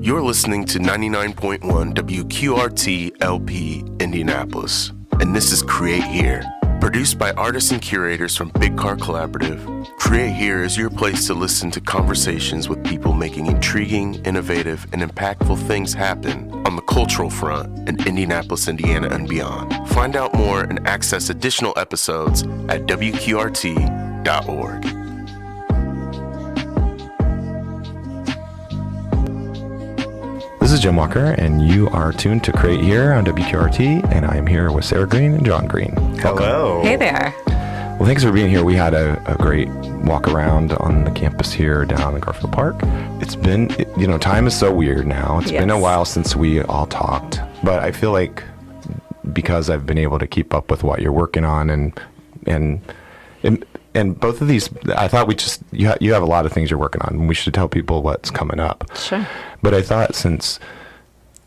You're listening to 99.1 WQRT LP Indianapolis, and this is Create Here. Produced by artists and curators from Big Car Collaborative, Create Here is your place to listen to conversations with people making intriguing, innovative, and impactful things happen on the cultural front in Indianapolis, Indiana, and beyond. Find out more and access additional episodes at WQRT.org. This is Jim Walker, and you are tuned to Create Here on WQRT, and I am here with Sarah Green and John Green. Welcome. Hello. Hey there. Well, thanks for being here. We had a great walk around on the campus here down in Garfield Park. It's been, time is so weird now. It's been a while since we all talked, but I feel like because I've been able to keep up with what you're working on and both of these, I thought you have a lot of things you're working on, and we should tell people what's coming up. Sure. But I thought since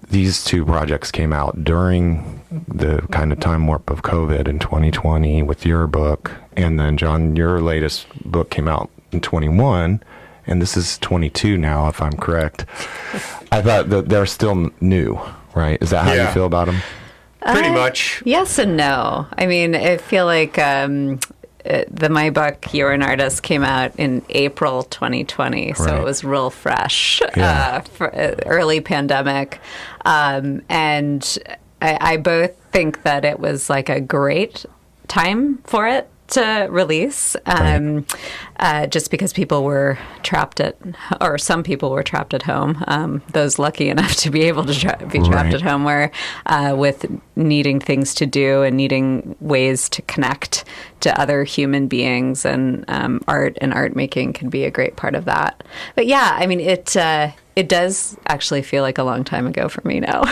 these two projects came out during the kind of time warp of COVID in 2020 with your book, and then John, your latest book came out in 21, and this is 22 now, if I'm correct. I thought that they're still new, right? Is that how you feel about them? Pretty much. Yes and no. I mean, I feel like my book, You're an Artist, came out in April 2020, so it was real fresh, for early pandemic. And I both think that it was like a great time for it to release, just because people were trapped some people were trapped at home. Those lucky enough to be able to be trapped at home were with needing things to do and needing ways to connect to other human beings, and art and art making can be a great part of that. But yeah, I mean, it does actually feel like a long time ago for me now.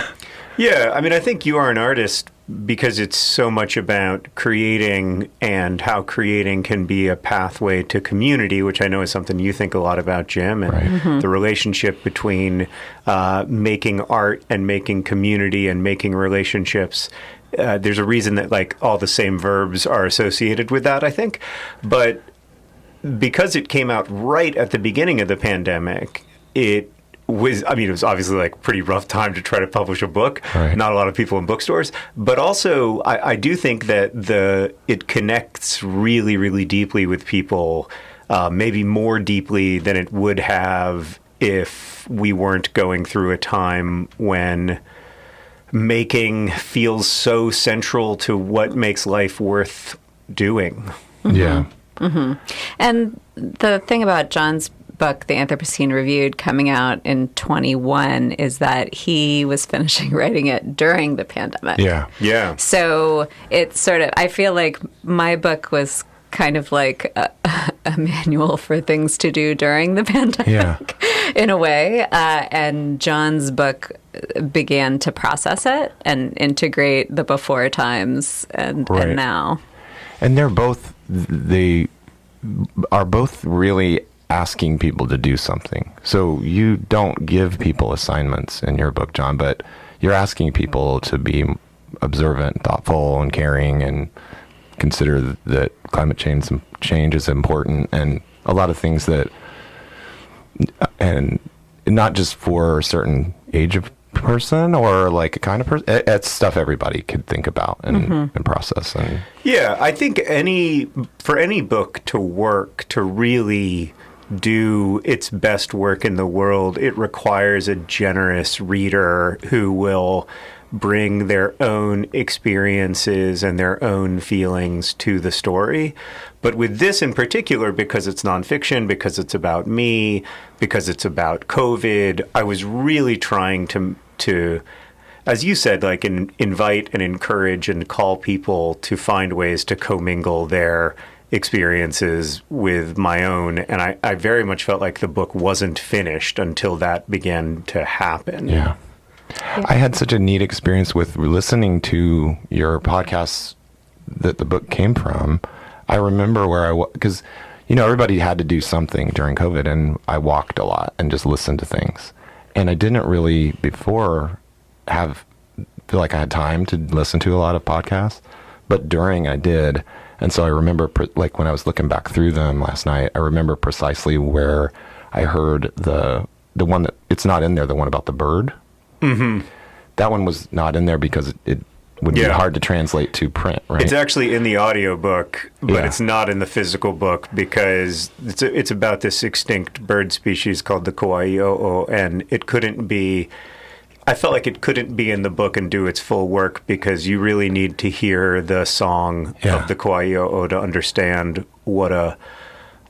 Yeah, I mean, I think You Are an Artist because it's so much about creating and how creating can be a pathway to community, which I know is something you think a lot about, Jim, and the relationship between making art and making community and making relationships. There's a reason that like all the same verbs are associated with that, I think. But because it came out right at the beginning of the pandemic, it was obviously like a pretty rough time to try to publish a book. Right. Not a lot of people in bookstores. But also, I do think that it connects really, really deeply with people, maybe more deeply than it would have if we weren't going through a time when making feels so central to what makes life worth doing. Mm-hmm. Yeah. Mm-hmm. And the thing about John's book, The Anthropocene Reviewed, coming out in 21 is that he was finishing writing it during the pandemic. Yeah. Yeah. So it's sort of, I feel like my book was kind of like a manual for things to do during the pandemic in a way. And John's book began to process it and integrate the before times and now. And they are both really asking people to do something. So you don't give people assignments in your book, John, but you're asking people to be observant, thoughtful, and caring, and consider that climate change is important, and a lot of things that, and not just for a certain age of person or like a kind of person. It's stuff everybody could think about and process. And yeah, I think for any book to work, to really do its best work in the world, it requires a generous reader who will bring their own experiences and their own feelings to the story. But with this in particular, because it's nonfiction, because it's about me, because it's about COVID, I was really trying to as you said, like invite and encourage and call people to find ways to commingle their experiences with my own. And I very much felt like the book wasn't finished until that began to happen. Yeah. I had such a neat experience with listening to your podcasts that the book came from. I remember where because, everybody had to do something during COVID, and I walked a lot and just listened to things. And I didn't really before feel like I had time to listen to a lot of podcasts, but during I did. And so I remember, like when I was looking back through them last night, I remember precisely where I heard the the one that it's not in there, the one about the bird. Mm-hmm. That one was not in there because it would be hard to translate to print, right? It's actually in the audiobook, but it's not in the physical book because it's about this extinct bird species called the coaioo, and it couldn't be... I felt like it couldn't be in the book and do its full work because you really need to hear the song of the coaioo to understand what a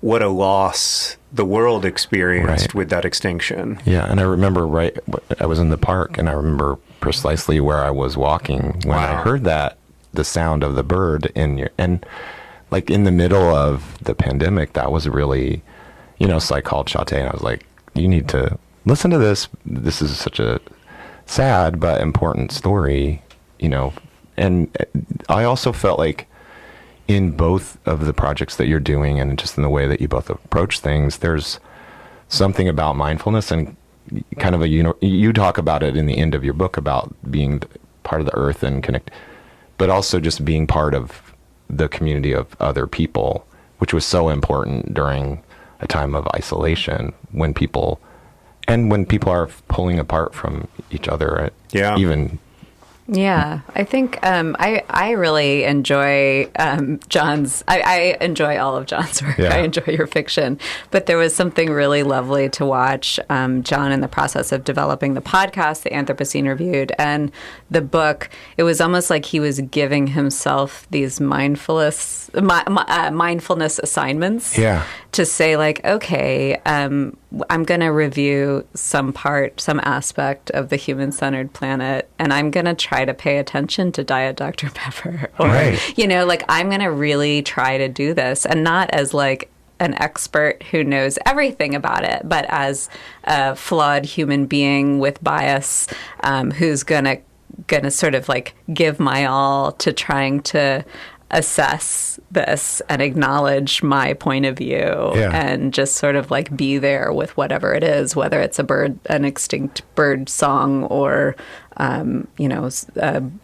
loss the world experienced with that extinction. Yeah, and I remember I was in the park, and I remember precisely where I was walking when I heard the sound of the bird and like in the middle of the pandemic, that was really, so I called Chate and I was like, you need to listen to this. This is such a sad but important story, and I also felt like in both of the projects that you're doing and just in the way that you both approach things, there's something about mindfulness and kind of you talk about it in the end of your book about being part of the earth and connect, but also just being part of the community of other people, which was so important during a time of isolation when people are pulling apart from each other, even. Yeah, I think I really enjoy John's. I enjoy all of John's work. Yeah. I enjoy your fiction, but there was something really lovely to watch John in the process of developing the podcast, the Anthropocene Reviewed, and the book. It was almost like he was giving himself these mindfulness assignments. To say like, okay, I'm going to review some aspect of the human-centered planet, and I'm going to try to pay attention to Diet Dr. Pepper. Or, like I'm going to really try to do this, and not as like an expert who knows everything about it, but as a flawed human being with bias who's going to sort of like give my all to trying to assess this and acknowledge my point of view and just sort of like be there with whatever it is, whether it's an extinct bird song or,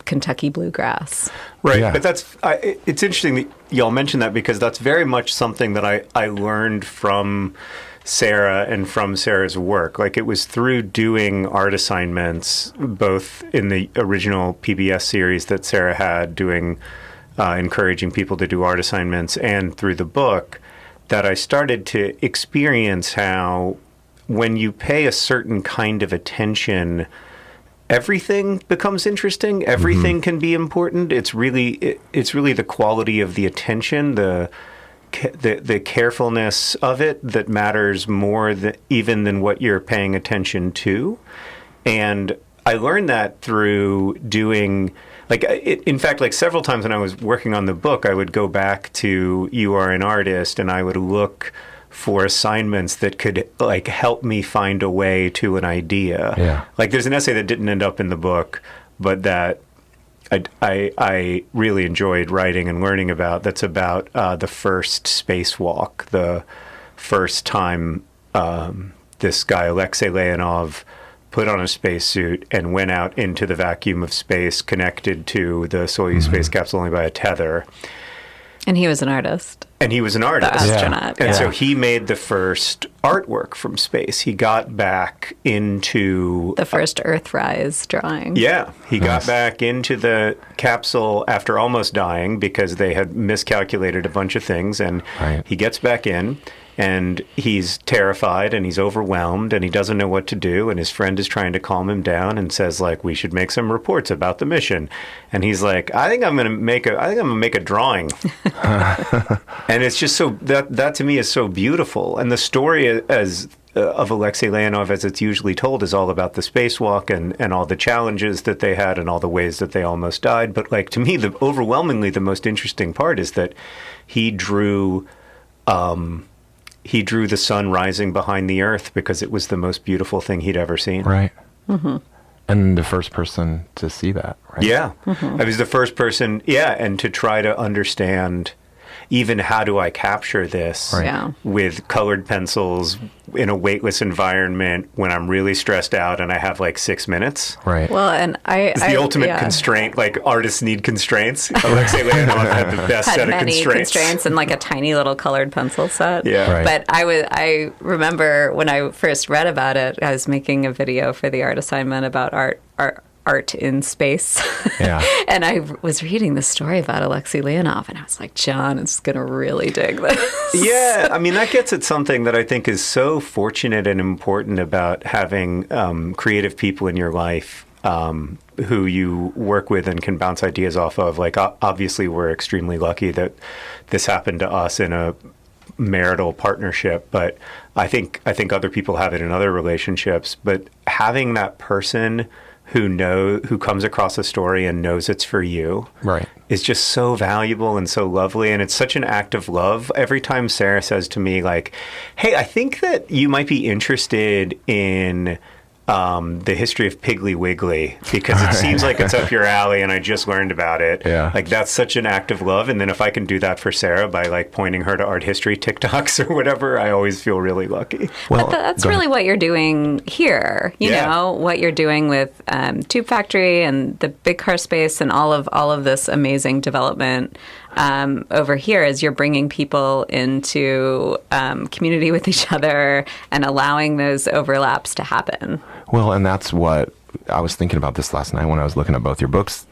Kentucky bluegrass. Right. Yeah. But it's interesting that y'all mentioned that because that's very much something that I learned from Sarah and from Sarah's work. Like it was through doing art assignments, both in the original PBS series that Sarah had doing encouraging people to do art assignments and through the book that I started to experience how when you pay a certain kind of attention, everything becomes interesting. Everything can be important. It's really the quality of the attention, the carefulness of it that matters more even than what you're paying attention to. And I learned that through doing... in fact, several times when I was working on the book, I would go back to You Are an Artist, and I would look for assignments that could help me find a way to an idea. Yeah. There's an essay that didn't end up in the book, but that I really enjoyed writing and learning about. That's about the first spacewalk, the first time this guy Alexei Leonov put on a spacesuit and went out into the vacuum of space, connected to the Soyuz space capsule only by a tether. And he was an artist. The astronaut. And so he made the first artwork from space. He got back into... the first Earthrise drawing. Yeah. He got back into the capsule after almost dying because they had miscalculated a bunch of things. And he gets back in. And he's terrified and he's overwhelmed and he doesn't know what to do. And his friend is trying to calm him down and says, we should make some reports about the mission. And he's like, I think I'm going to make a drawing. And it's just that to me is so beautiful. And the story of Alexei Leonov, as it's usually told, is all about the spacewalk and all the challenges that they had and all the ways that they almost died. But to me, overwhelmingly the most interesting part is that he drew the sun rising behind the earth because it was the most beautiful thing he'd ever seen. Right. Mm-hmm. And the first person to see that, right? Yeah. I was the first person, and to try to understand. even how do I capture this with colored pencils in a weightless environment when I'm really stressed out and I have like 6 minutes. Right. Well, and it's the ultimate constraint. Like artists need constraints. Alexei Leonov had the best set of constraints and like a tiny little colored pencil set. Yeah. Right. But I remember when I first read about it, I was making a video for the art assignment about art in space. Yeah. And I was reading the story about Alexei Leonov, and I was like, John is going to really dig this. Yeah. I mean, that gets at something that I think is so fortunate and important about having creative people in your life who you work with and can bounce ideas off of. Like, obviously, we're extremely lucky that this happened to us in a marital partnership, but I think other people have it in other relationships. But having that person who comes across a story and knows it's for you, right, is just so valuable and so lovely. And it's such an act of love. Every time Sarah says to me, like, hey, I think that you might be interested in the history of Piggly Wiggly, because it seems like it's up your alley and I just learned about it. Yeah. Like, that's such an act of love. And then if I can do that for Sarah by like pointing her to art history TikToks or whatever, I always feel really lucky. Well, that's really what you're doing here. You know, what you're doing with Tube Factory and the Big Car Space and all of this amazing development over here is you're bringing people into community with each other and allowing those overlaps to happen. Well, and that's what I was thinking about this last night when I was looking at both your books.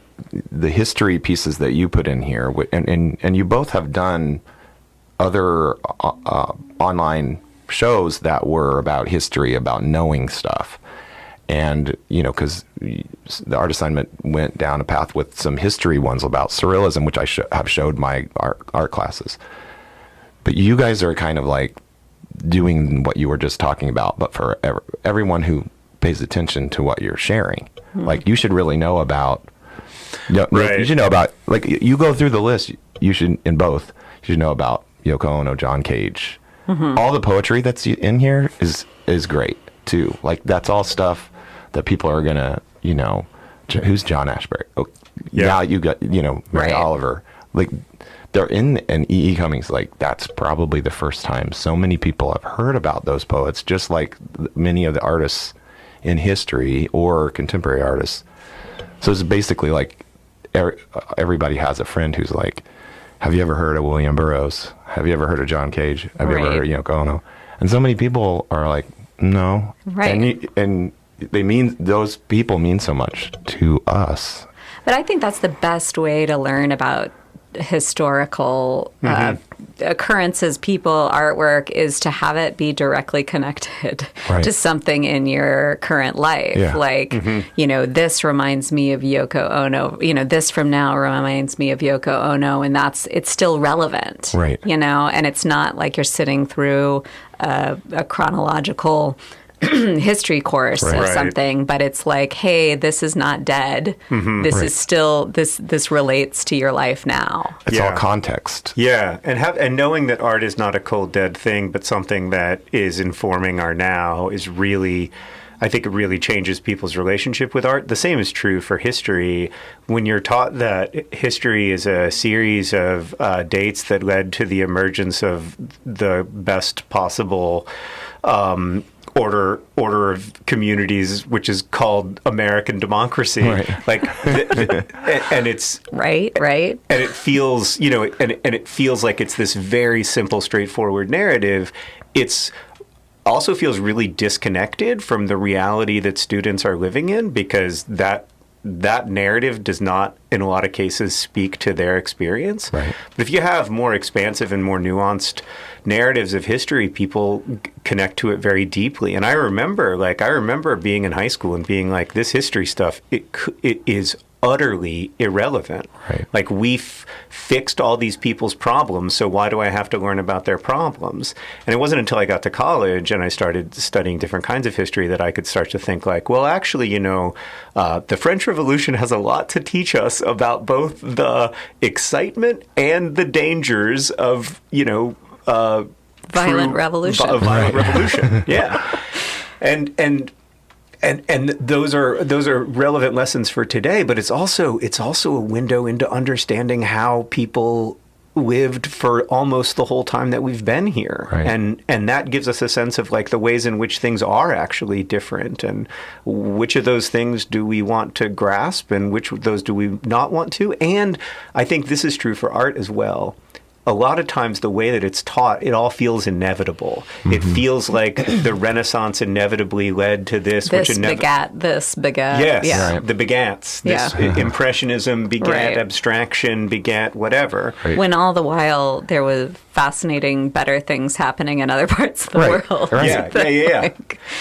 The history pieces that you put in here, and you both have done other online shows that were about history, about knowing stuff. And, you know, because the art assignment went down a path with some history ones about surrealism, which I have showed my art classes. But you guys are kind of like doing what you were just talking about, but for everyone who pays attention to what you're sharing. Like, you should really know about, you should know about, like, you go through the list, you should know about Yoko Ono, John Cage. All the poetry that's in here is great too. Like, that's all stuff that people are gonna, you know, who's John Ashbery? Oh, now you got, you know, Mary Oliver. Like, they're in an E.E. Cummings. Like, that's probably the first time so many people have heard about those poets, just like many of the artists in history or contemporary artists. So it's basically like everybody has a friend who's like, have you ever heard of William Burroughs? Have you ever heard of John Cage? Have you ever heard of Yoko Ono? And so many people are like, no. Right. And those people mean so much to us. But I think that's the best way to learn about historical occurrences, people, artwork, is to have it be directly connected to something in your current life. Yeah. Like, you know, this reminds me of Yoko Ono. You know, this from now reminds me of Yoko Ono, and it's still relevant. Right. You know, and it's not like you're sitting through a chronological history course or something, but it's like, hey, this is not dead. This is still this relates to your life now. It's all context. Yeah, and knowing that art is not a cold dead thing, but something that is informing our now is really, I think it really changes people's relationship with art. The same is true for history. When you're taught that history is a series of dates that led to the emergence of the best possible order of communities, which is called American democracy. Like, and it's right. And it feels, you know, and it feels like it's this very simple, straightforward narrative. It's also feels really disconnected from the reality that students are living in, because that narrative does not, in a lot of cases, speak to their experience. Right. But if you have more expansive and more nuanced narratives of history, people connect to it very deeply. And I remember being in high school and being like, this history stuff, it is utterly irrelevant. Right. Like, we've fixed all these people's problems, so why do I have to learn about their problems? And it wasn't until I got to college and I started studying different kinds of history that I could start to think like, well, actually, you know, the French Revolution has a lot to teach us about both the excitement and the dangers of, you know, violent revolution. Violent revolution. Yeah. And those are relevant lessons for today, but it's also a window into understanding how people lived for almost the whole time that we've been here. Right. And that gives us a sense of like the ways in which things are actually different, and which of those things do we want to grasp and which of those do we not want to. And I think this is true for art as well. A lot of times the way that it's taught, it all feels inevitable. Mm-hmm. It feels like the Renaissance inevitably led to this. This begat this begat. Yes, yeah. Right. The begats. This Impressionism begat abstraction, begat whatever. Right. When all the while there was fascinating, better things happening in other parts of the world. Right.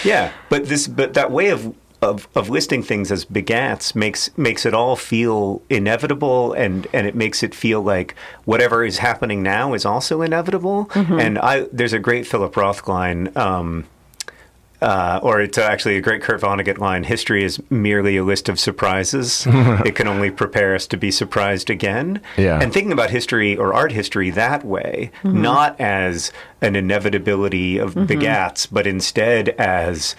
Yeah. But that way of listing things as begats makes it all feel inevitable, and it makes it feel like whatever is happening now is also inevitable. Mm-hmm. And there's a great Philip Roth line, or it's actually a great Kurt Vonnegut line: history is merely a list of surprises. It can only prepare us to be surprised again. Yeah. And thinking about history or art history that way, not as an inevitability of begats, but instead as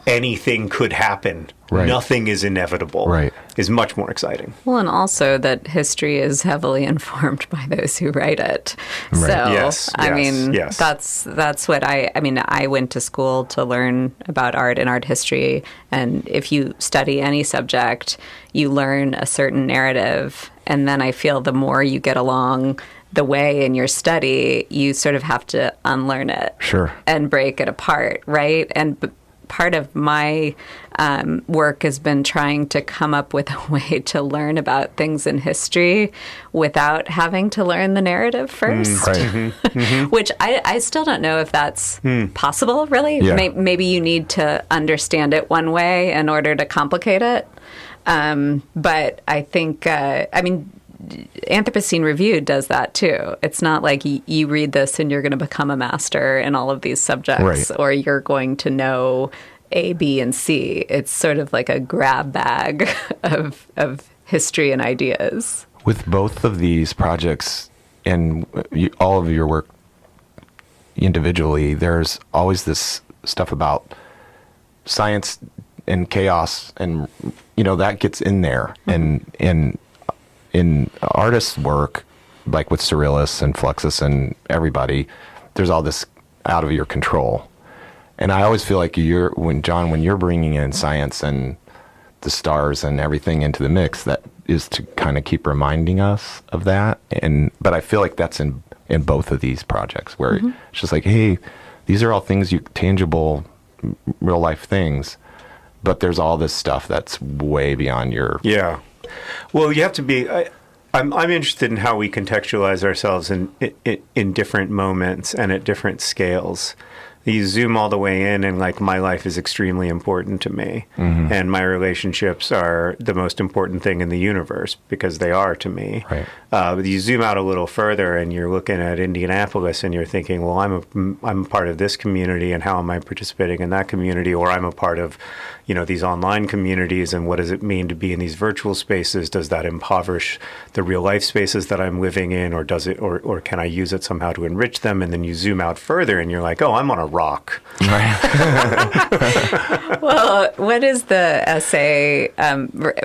anything could happen. Right. Nothing is inevitable. Right. Is much more exciting. Well, and also that history is heavily informed by those who write it. Right. So, Yes, I mean, yes. that's what I went to school to learn about art and art history. And if you study any subject, you learn a certain narrative. And then I feel the more you get along the way in your study, you sort of have to unlearn it. Sure. And break it apart, right? And part of my work has been trying to come up with a way to learn about things in history without having to learn the narrative first. Right. Mm-hmm. Which I still don't know if that's possible, really. Yeah. Maybe you need to understand it one way in order to complicate it. But I think, Anthropocene Reviewed does that too. It's not like you read this and you're going to become a master in all of these subjects, right, or you're going to know A, B, and C. It's sort of like a grab bag of history and ideas. With both of these projects and all of your work individually, there's always this stuff about science and chaos, and that gets in there. And in artists' work, like with Surrealists and Fluxus and everybody, there's all this out of your control. And I always feel like when you're bringing in science and the stars and everything into the mix, that is to kind of keep reminding us of that. But I feel like that's in both of these projects, where it's just like, hey, these are all things, tangible, real life things, but there's all this stuff that's way beyond your... Yeah. Well, you have to be... I'm interested in how we contextualize ourselves in different moments and at different scales. You zoom all the way in, and like, my life is extremely important to me, and my relationships are the most important thing in the universe, because they are to me. Right. But you zoom out a little further, and you're looking at Indianapolis, and you're thinking, well, I'm a part of this community, and how am I participating in that community? Or I'm a part of, these online communities, and what does it mean to be in these virtual spaces? Does that impoverish the real life spaces that I'm living in, or does it, or can I use it somehow to enrich them? And then you zoom out further, and you're like, oh, I'm on a rock. Well, what is the essay?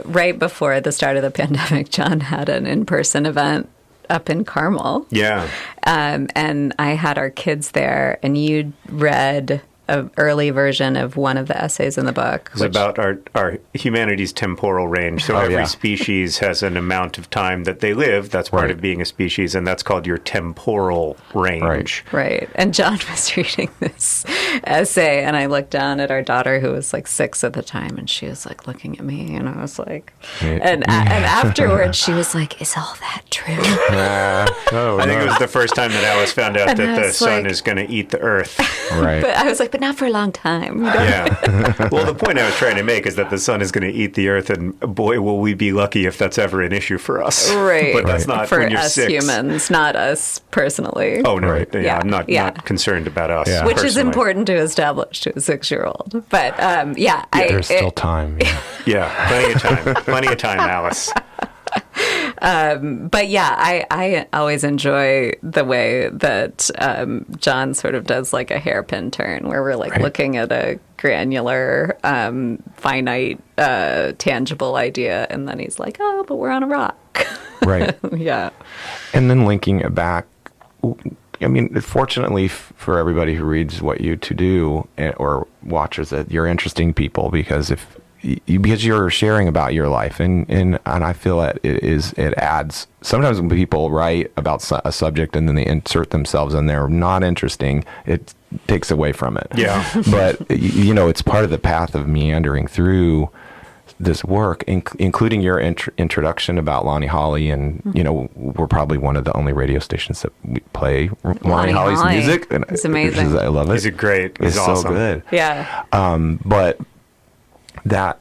Right before the start of the pandemic, John had an in-person event up in Carmel. Yeah. And I had our kids there, and you read an early version of one of the essays in the book. It's about our humanity's temporal range. So every species has an amount of time that they live. That's part of being a species, and that's called your temporal range. Right. And John was reading this essay, and I looked down at our daughter, who was like 6 at the time, and she was like looking at me, and I was like, and afterwards she was like, is all that true? I think it was the first time that Alice found out that the sun is going to eat the earth. Right. But I was like, but not for a long time. Yeah. Well, the point I was trying to make is that the sun is going to eat the earth, and boy, will we be lucky if that's ever an issue for us. Right. But that's not for when you're us 6. humans, not us personally. Oh, no. Right. Yeah, I'm not concerned about us. Yeah. Which is personally. important to establish to a 6-year-old. But there's still time. Yeah. Yeah, plenty of time. Plenty of time, Alice. But yeah, I always enjoy the way that John sort of does like a hairpin turn, where we're like looking at a granular, finite, tangible idea, and then he's like, oh, but we're on a rock. Right. Yeah. And then linking it back, I mean, fortunately for everybody who reads what you two do or watches it, you're interesting people because because you're sharing about your life, and I feel that it adds. Sometimes when people write about a subject and then they insert themselves and they're not interesting, it takes away from it. Yeah. But it's part of the path of meandering through this work, including your introduction about Lonnie Holly, and we're probably one of the only radio stations that we play Lonnie Holly's music. And it's amazing. I love it. He's great. He's it's awesome. So good. Yeah. But that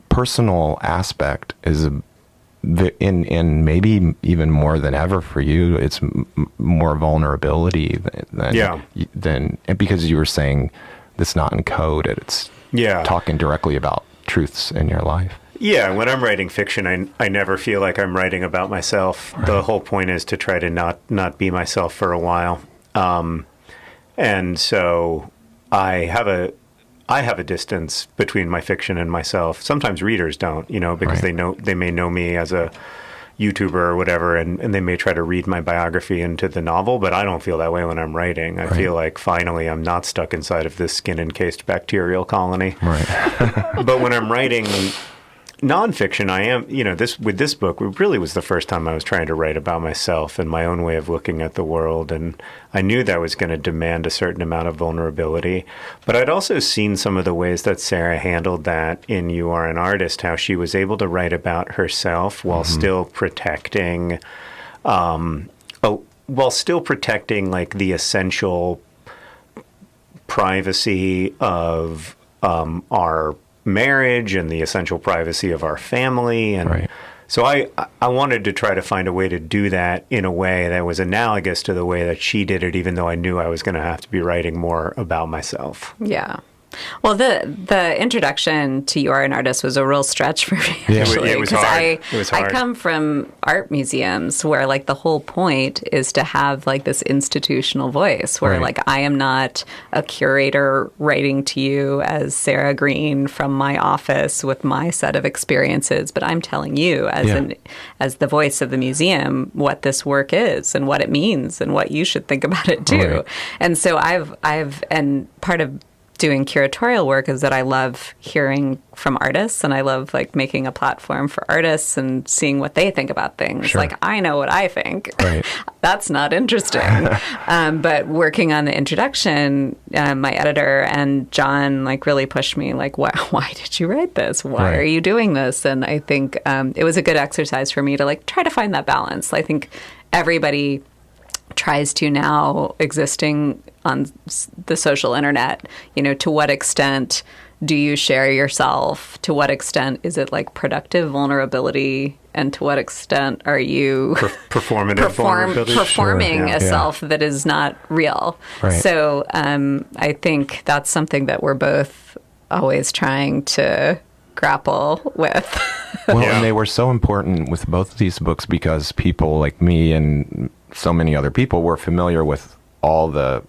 personal aspect is in maybe even more than ever for you. It's more vulnerability than because you were saying it's not in code. It's talking directly about truths in your life. Yeah, when I'm writing fiction, I never feel like I'm writing about myself. Right. The whole point is to try to not be myself for a while. And so I have a distance between my fiction and myself. Sometimes readers don't, because they may know me as a YouTuber or whatever, and they may try to read my biography into the novel, but I don't feel that way when I'm writing. I feel like finally I'm not stuck inside of this skin-encased bacterial colony. Right. But when I'm writing nonfiction, I am, with this book, it really was the first time I was trying to write about myself and my own way of looking at the world. And I knew that was going to demand a certain amount of vulnerability. But I'd also seen some of the ways that Sarah handled that in You Are an Artist, how she was able to write about herself while still protecting, like the essential privacy of our marriage and the essential privacy of our family. And so I wanted to try to find a way to do that in a way that was analogous to the way that she did it, even though I knew I was going to have to be writing more about myself. Yeah. Well, the introduction to You Are an Artist was a real stretch for me, actually. It was hard. It was hard. I come from art museums where, the whole point is to have, this institutional voice where, I am not a curator writing to you as Sarah Green from my office with my set of experiences, but I'm telling you as the voice of the museum what this work is and what it means and what you should think about it, too. Right. And so and part of doing curatorial work is that I love hearing from artists, and I love making a platform for artists and seeing what they think about things. Sure. I know what I think. Right. That's not interesting. But working on the introduction, my editor and John really pushed me why did you write this? Why are you doing this? And I think it was a good exercise for me to try to find that balance. I think everybody tries to now, existing on the social internet, to what extent do you share yourself? To what extent is it productive vulnerability? And to what extent are you performing a self that is not real? Right. So I think that's something that we're both always trying to grapple with. Well, and they were so important with both of these books because people like me and so many other people were familiar with all the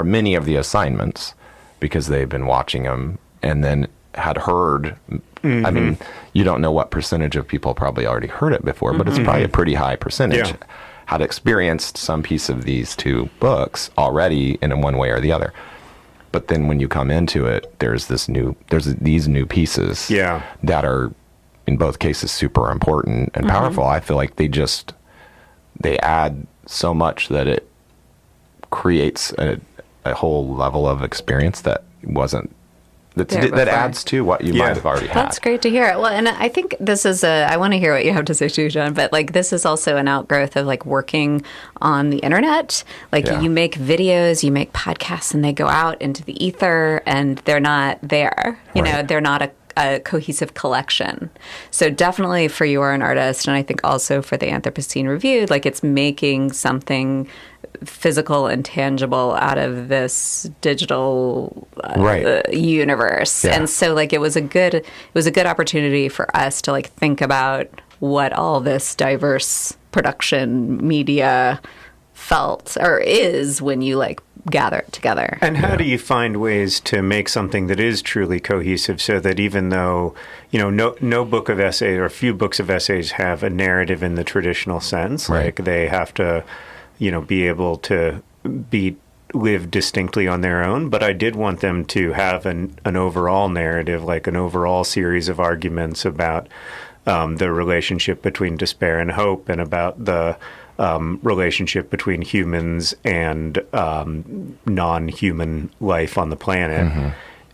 many of the assignments because they've been watching them and then had heard. I mean, you don't know what percentage of people probably already heard it before, but it's probably a pretty high percentage had experienced some piece of these two books already in one way or the other. But then when you come into it, there's these new pieces that are in both cases super important and powerful. I feel like they add so much that it creates a whole level of experience that adds to what you might have already had. That's great to hear. Well, and I think this is I want to hear what you have to say too, John, but this is also an outgrowth of working on the internet. You make videos, you make podcasts, and they go out into the ether and they're not there. They're not a cohesive collection. So definitely for You Are an Artist, and I think also for the Anthropocene Reviewed, it's making something physical and tangible out of this digital universe. And so it was a good opportunity for us to think about what all this diverse production media felt or is when you like gather it together. And how do you find ways to make something that is truly cohesive, so that even though, no book of essays or few books of essays have a narrative in the traditional sense, Right. like they have to, be able to live distinctly on their own, but I did want them to have an overall narrative, like an overall series of arguments about the relationship between despair and hope, and about the relationship between humans and non-human life on the planet. Mm-hmm.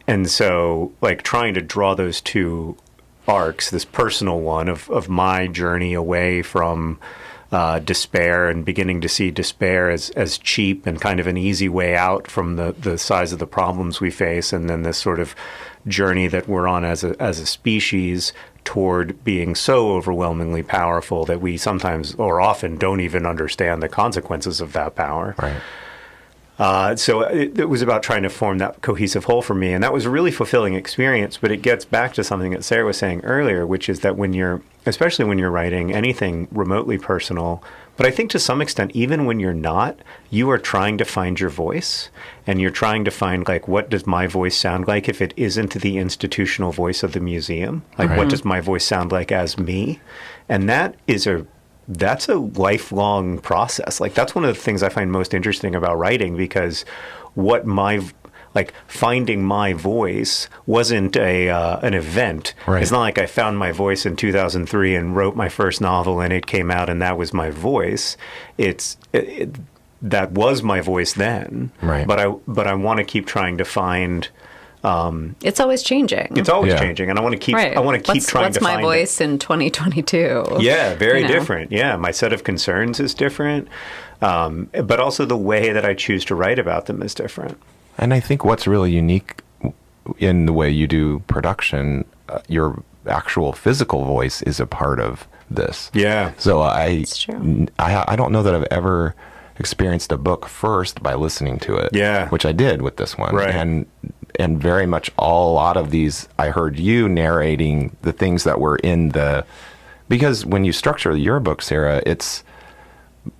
And so, like, trying to draw those two arcs, this personal one of my journey away from despair and beginning to see despair as cheap and kind of an easy way out from the size of the problems we face, and then this sort of journey that we're on as a species toward being so overwhelmingly powerful that we sometimes or often don't even understand the consequences of that power. Right. So it was about trying to form that cohesive whole for me, and that was a really fulfilling experience. But it gets back to something that Sarah was saying earlier, which is that especially when you're writing anything remotely personal, but I think to some extent, even when you're not, you are trying to find your voice, and you're trying to find, like, what does my voice sound like if it isn't the institutional voice of the museum? Like, Right. what does my voice sound like as me? And that's a lifelong process. Like, that's one of the things I find most interesting about writing, because finding my voice wasn't an event. Right. It's not like I found my voice in 2003 and wrote my first novel and it came out and that was my voice. That was my voice then. Right. But I want to keep trying to find. It's always changing. It's always changing, and I want to keep. Right. I want to keep trying what's to find my voice in 2022? Yeah, very different. Yeah, my set of concerns is different, but also the way that I choose to write about them is different. And I think what's really unique in the way you do production, your actual physical voice is a part of this. Yeah. So It's true. I don't know that I've ever experienced a book first by listening to it. Yeah. Which I did with this one. Right. And very much a lot of these, I heard you narrating the things that were in because when you structure your book, Sarah, it's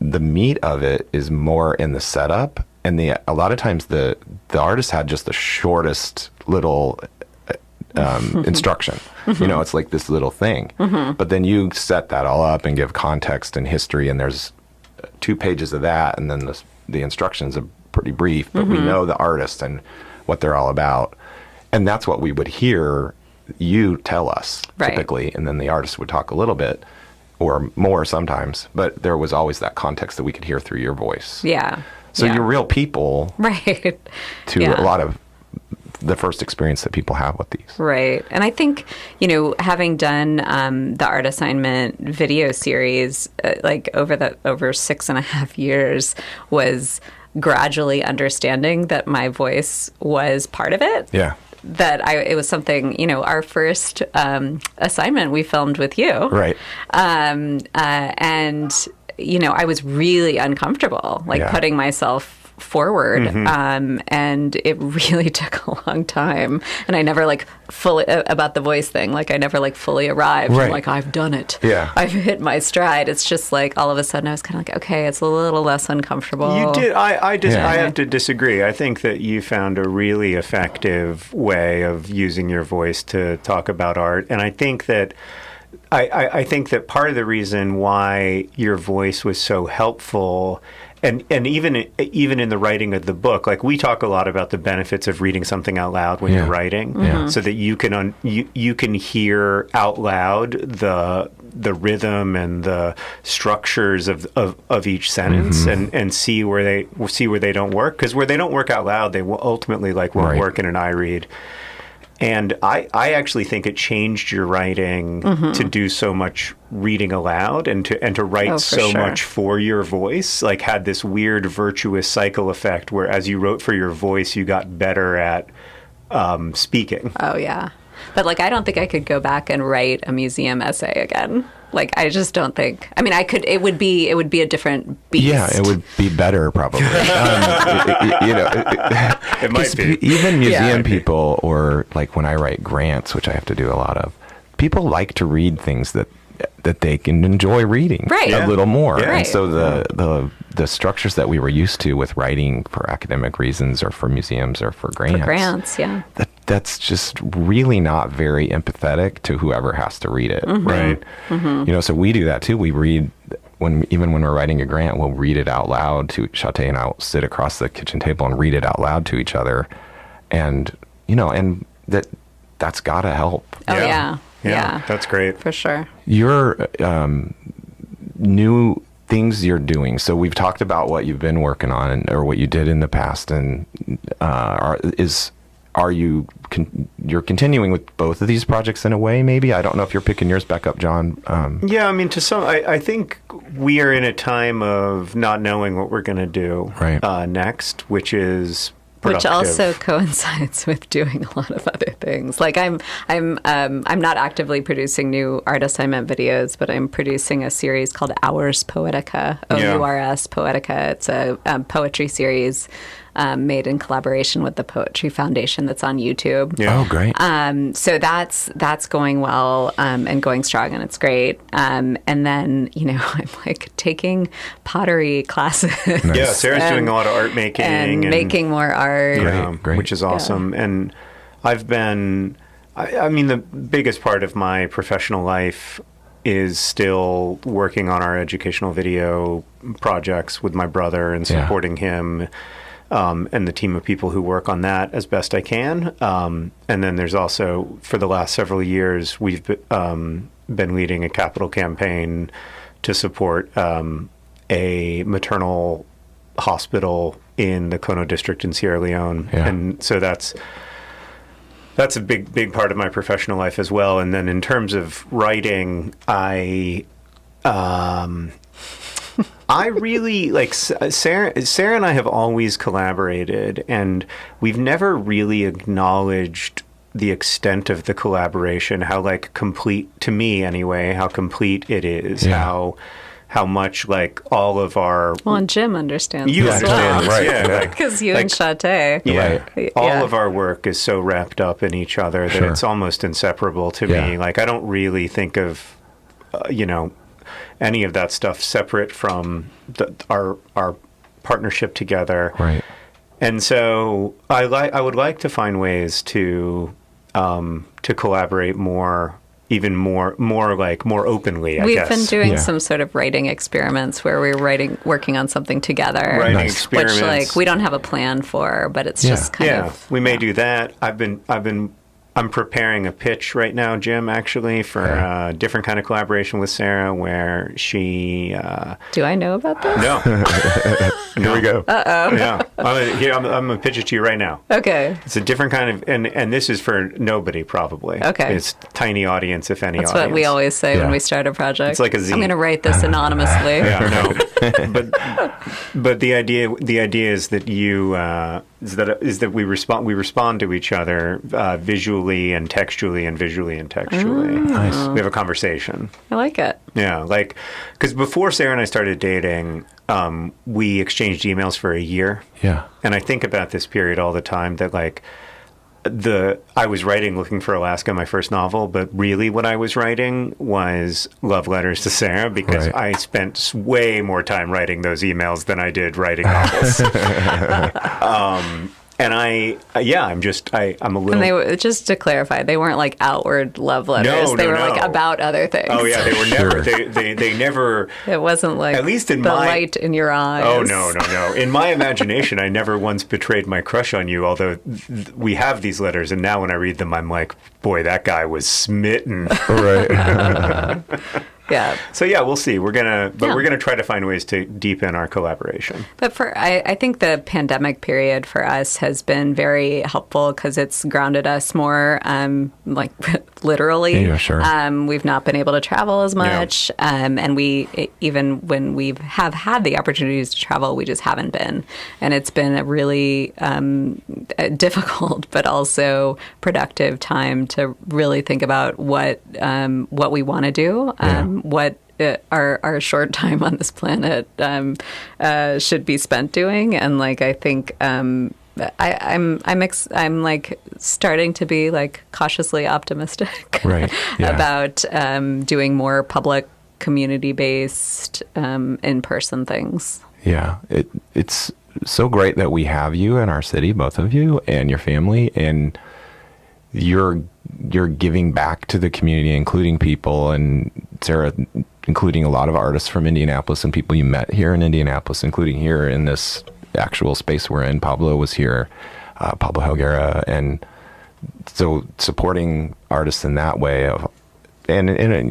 the meat of it is more in the setup. And a lot of times the artist had just the shortest little instruction. It's like this little thing. Mm-hmm. But then you set that all up and give context and history, and there's 2 pages of that, and then the instructions are pretty brief, but we know the artist and what they're all about. And that's what we would hear you tell us, typically, and then the artist would talk a little bit or more sometimes, but there was always that context that we could hear through your voice. Yeah. So you're real people, right? To a lot of the first experience that people have with these. Right. And I think, having done the art assignment video series, over 6.5 years, was gradually understanding that my voice was part of it. Yeah. That it was something, our first assignment we filmed with you. Right. And, I was really uncomfortable, putting myself forward. And it really took a long time. And I never fully, about the voice thing, I never fully arrived. Right. I'm I've done it. Yeah. I've hit my stride. It's just all of a sudden I was kind of okay, it's a little less uncomfortable. You did. I have to disagree. I think that you found a really effective way of using your voice to talk about art. And I think that I think that part of the reason why your voice was so helpful, and even in the writing of the book, we talk a lot about the benefits of reading something out loud when you're writing, so that you can hear out loud the rhythm and the structures of each sentence, and see where they don't work, because where they don't work out loud, they will ultimately won't work in an eye read. And I actually think it changed your writing to do so much reading aloud and to write much for your voice. Had this weird virtuous cycle effect where as you wrote for your voice, you got better at speaking. Oh, yeah. But I don't think I could go back and write a museum essay again. I just don't think. I mean, I could. It would be a different beast. Yeah, it would be better probably. It might be. Even museum people, or when I write grants, which I have to do a lot of, people like to read things that that they can enjoy reading a little more. Yeah. And so the structures that we were used to with writing for academic reasons or for museums or for grants, that's just really not very empathetic to whoever has to read it, right? So we do that too. We read even when we're writing a grant, we'll read it out loud to Chate, and I'll sit across the kitchen table and read it out loud to each other, and and that's got to help. Oh yeah, that's great for sure. Your new things you're doing. So we've talked about what you've been working on or what you did in the past, and you're continuing with both of these projects in a way? Maybe I don't know if you're picking yours back up, John. Yeah, I mean, I think we are in a time of not knowing what we're going to do next, which is productive. Which also coincides with doing a lot of other things. Like I'm not actively producing new art assignment videos, but I'm producing a series called Ours Poetica, OURS Poetica. It's a poetry series made in collaboration with the Poetry Foundation that's on YouTube. Yeah. Oh, great. So that's going well and going strong, and it's great. And then, I'm like taking pottery classes. Nice. Yeah, Sarah's doing a lot of art making. And making more art. Great. Which is awesome. Yeah. And I've been, I mean, the biggest part of my professional life is still working on our educational video projects with my brother and supporting him. And the team of people who work on that as best I can. And then there's also, for the last several years, we've been leading a capital campaign to support a maternal hospital in the Kono district in Sierra Leone. Yeah. And so that's a big part of my professional life as well. And then in terms of writing, I really like Sarah and I have always collaborated, and we've never really acknowledged the extent of the collaboration, how complete, to me anyway, how complete it is, how much all of our... Well, and Jim understands you as understand, well. right? Yeah, because you and Chate. Yeah, all of our work is so wrapped up in each other that it's almost inseparable to me. I don't really think of, any of that stuff separate from our partnership together. Right. And so I would like to find ways to collaborate more, even more openly, I We've guess. been doing some sort of writing experiments where we're working on something together. Writing experiments. Which we don't have a plan for, but it's just kind of... We may do that. I'm preparing a pitch right now, Jim, actually, for a different kind of collaboration with Sarah where she... Do I know about this? No. Here we go. Uh-oh. Yeah. I'm going to pitch it to you right now. Okay. It's a different kind of... And this is for nobody, probably. Okay. It's tiny audience, if any That's audience. what we always say when we start a project. It's like a zine. I'm going to write this anonymously. Yeah, no. But the idea is that you... is that we respond to each other visually and textually and visually and textually. Nice. We have a conversation. I like it. Yeah, because before Sarah and I started dating, we exchanged emails for a year. Yeah. And I think about this period all the time that I was writing Looking for Alaska, my first novel, but really what I was writing was love letters to Sarah because I spent way more time writing those emails than I did writing novels. And I'm a little... And they were, just to clarify, they weren't outward love letters. They were about other things. Oh yeah, they were never, they never... It wasn't at least in the my... light in your eyes. Oh, no. In my imagination, I never once betrayed my crush on you, although we have these letters, and now when I read them, I'm like, boy, that guy was smitten. Right. Yeah. So we'll see. We're gonna try to find ways to deepen our collaboration. But I think the pandemic period for us has been very helpful because it's grounded us more, literally. Yeah, sure. We've not been able to travel as much, and even when we have had the opportunities to travel, we just haven't been, and it's been a really difficult but also productive time to really think about what we want to do. What our short time on this planet should be spent doing. And I think I'm like starting to be like cautiously optimistic Right. Yeah. about doing more public, community-based, in-person things. Yeah, it's so great that we have you in our city, both of you and your family, and you're giving back to the community, including people, and Sarah, including a lot of artists from Indianapolis and people you met here in Indianapolis, including here in this actual space we're in. Pablo was here, Pablo Helguera, and so supporting artists in that way and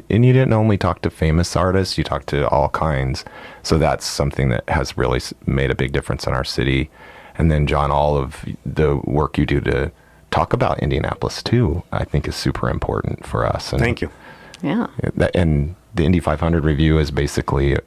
you didn't only talk to famous artists, you talked to all kinds. So that's something that has really made a big difference in our city. And then, John, all of the work you do to talk about Indianapolis too, I think is super important for us. And Thank you. Yeah. And the Indy 500 review is basically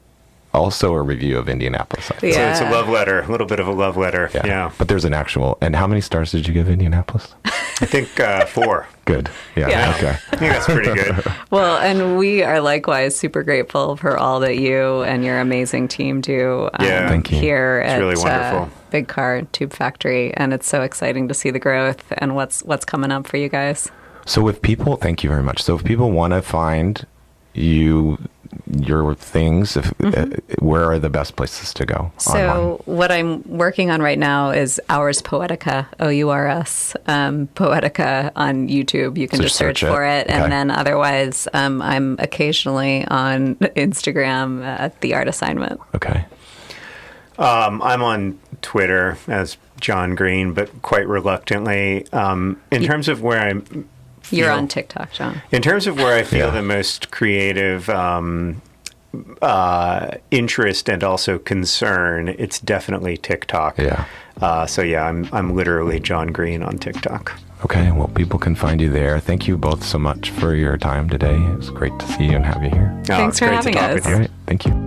also a review of Indianapolis. I think. Yeah. So it's a love letter, a little bit of a love letter. Yeah. But there's an actual, and how many stars did you give Indianapolis? I think 4. Good. Yeah. Yeah. Okay. I think that's pretty good. Well, and we are likewise super grateful for all that you and your amazing team do Yeah. Thank you. here It's at really wonderful. Big Car Tube Factory. And it's so exciting to see the growth and what's coming up for you guys. So if people, thank you very much. So if people want to find your things, where are the best places to go? So online? what I'm working on right now is Ours Poetica, Ours Poetica on YouTube. You can So just search search it. for it. Okay. And then otherwise, I'm occasionally on Instagram at The Art Assignment. Okay. I'm on Twitter as John Green, but quite reluctantly. In terms of where I'm... You're on TikTok, John. In terms of where I feel Yeah. the most creative interest and also concern, it's definitely TikTok. Yeah. I'm literally John Green on TikTok. Okay. Well, people can find you there. Thank you both so much for your time today. It was great to see you and have you here. Thanks it's for great having to talk us. with you. All right. Thank you.